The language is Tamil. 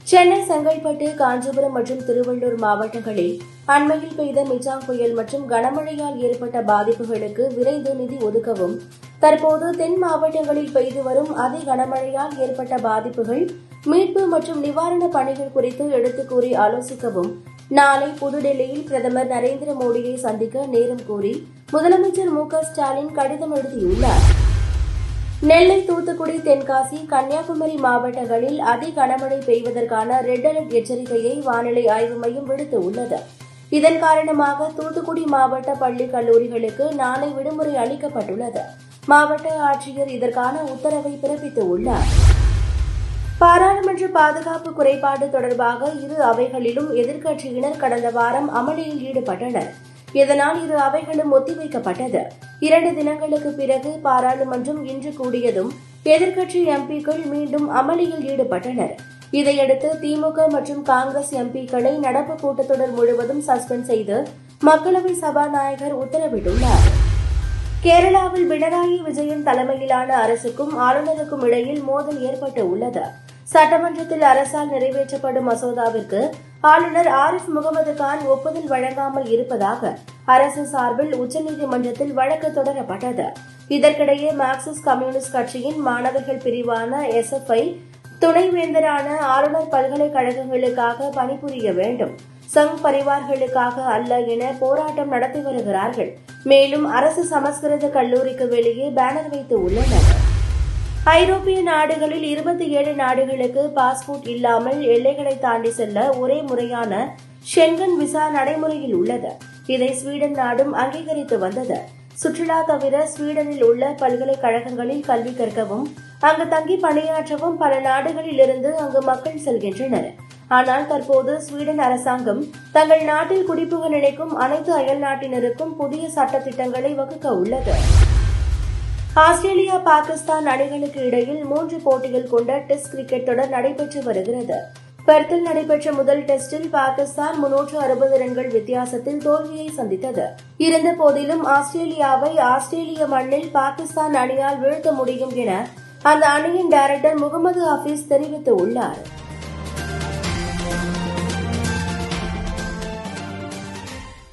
சென்னை, செங்கல்பட்டு, காஞ்சிபுரம் மற்றும் திருவள்ளூர் மாவட்டங்களில் அண்மையில் பெய்த மிச்சாங் புயல் மற்றும் கனமழையால் ஏற்பட்ட பாதிப்புகளுக்கு விரைந்து நிதி ஒதுக்கவும், தற்போது தென் மாவட்டங்களில் பெய்து வரும் அதி கனமழையால் ஏற்பட்ட பாதிப்புகள், மீட்பு மற்றும் நிவாரணப் பணிகள் குறித்து எடுத்துக் கூறி ஆலோசிக்கவும் நாளை புதுடெல்லியில் பிரதமர் நரேந்திர மோடியை சந்திக்க நேரம் கோரி முதலமைச்சர் மு.க.ஸ்டாலின் கடிதம் எழுதியுள்ளார். நெல்லை, தூத்துக்குடி, தென்காசி, கன்னியாகுமரி மாவட்டங்களில் அதி கனமழை பெய்வதற்கான ரெட் அலர்ட் எச்சரிக்கையை வானிலை ஆய்வு மையம் விடுத்துள்ளது. இதன் காரணமாக தூத்துக்குடி மாவட்ட பள்ளி, கல்லூரிகளுக்கு நாளை விடுமுறை அளிக்கப்பட்டுள்ளது. மாவட்ட ஆட்சியர் இதற்கான உத்தரவை பிறப்பித்துள்ளார். பாராளுமன்ற பாதுகாப்பு குறைபாடு தொடர்பாக இரு அவைகளிலும் எதிர்க்கட்சியினர் கடந்த வாரம் அமளியில் ஈடுபட்டனர். இதனால் இரு அவைகளும் ஒத்திவைக்கப்பட்டது. 2 தினங்களுக்கு பிறகு பாராளுமன்றம் இன்று கூடியதும் எதிர்க்கட்சி எம்பிக்கள் மீண்டும் அமளியில் ஈடுபட்டனர். இதையடுத்து திமுக மற்றும் காங்கிரஸ் எம்பிக்களை நடப்பு கூட்டத்தொடர் முழுவதும் சஸ்பெண்ட் செய்து மக்களவை சபாநாயகர் உத்தரவிட்டுள்ளார். கேரளாவில் பினராயி விஜயன் தலைமையிலான அரசுக்கும் ஆளுநருக்கும் இடையில் மோதல் ஏற்பட்டு உள்ளது. சட்டமன்றத்தில் அரசால் நிறைவேற்றப்படும் மசோதாவிற்கு ஆளுநர் ஆரிஃப் முகமது கான் ஒப்புதல் வழங்காமல் இருப்பதாக அரசு சார்பில் உச்சநீதிமன்றத்தில் வழக்கு தொடரப்பட்டது. இதற்கிடையே மார்க்சிஸ்ட் கம்யூனிஸ்ட் கட்சியின் மாணவர்கள் பிரிவான எஸ்எஃப்ஐ துணைவேந்தரான ஆளுநர் பல்கலைக்கழகங்களுக்காக பணிபுரிய வேண்டும், சங் பரிவார்களுக்காக அல்ல என போராட்டம் நடத்தி வருகிறார்கள். மேலும் அரசு சமஸ்கிருத கல்லூரிக்கு வெளியே பேனர் வைத்து உள்ளனர். ஐரோப்பிய நாடுகளில் 27 நாடுகளுக்கு பாஸ்போர்ட் இல்லாமல் எல்லைகளை தாண்டி செல்ல ஒரே முறையான ஷெங்கன் விசா நடைமுறையில் உள்ளது. இதை ஸ்வீடன் நாடும் அங்கீகரித்து வந்தது. சுற்றுலா தவிர ஸ்வீடனில் உள்ள பல்கலைக்கழகங்களில் கல்வி கற்கவும், அங்கு தங்கி பணியாற்றவும் பல நாடுகளில் இருந்து அங்கு மக்கள் செல்கின்றனர். ஆனால் தற்போது ஸ்வீடன் அரசாங்கம் தங்கள் நாட்டில் குடிபுக நினைக்கும் அனைத்து அயல் நாட்டினருக்கும் புதிய சட்டத்திட்டங்களை வகுக்க உள்ளது. ஆஸ்திரேலியா, பாகிஸ்தான் அணிகளுக்கு இடையில் 3 போட்டிகள் கொண்ட டெஸ்ட் கிரிக்கெட் தொடர் நடைபெற்று வருகிறது. பெர்த்தில் நடைபெற்ற முதல் டெஸ்டில் பாகிஸ்தான் 360 ரன்கள் வித்தியாசத்தில் தோல்வியை சந்தித்தது. இருந்தபோதிலும் ஆஸ்திரேலியாவை ஆஸ்திரேலிய மண்ணில் பாகிஸ்தான் அணியால் வீழ்த்த முடியும் என அந்த அணியின் டைரக்டர் முகமது ஹபீஸ் தெரிவித்துள்ளார்.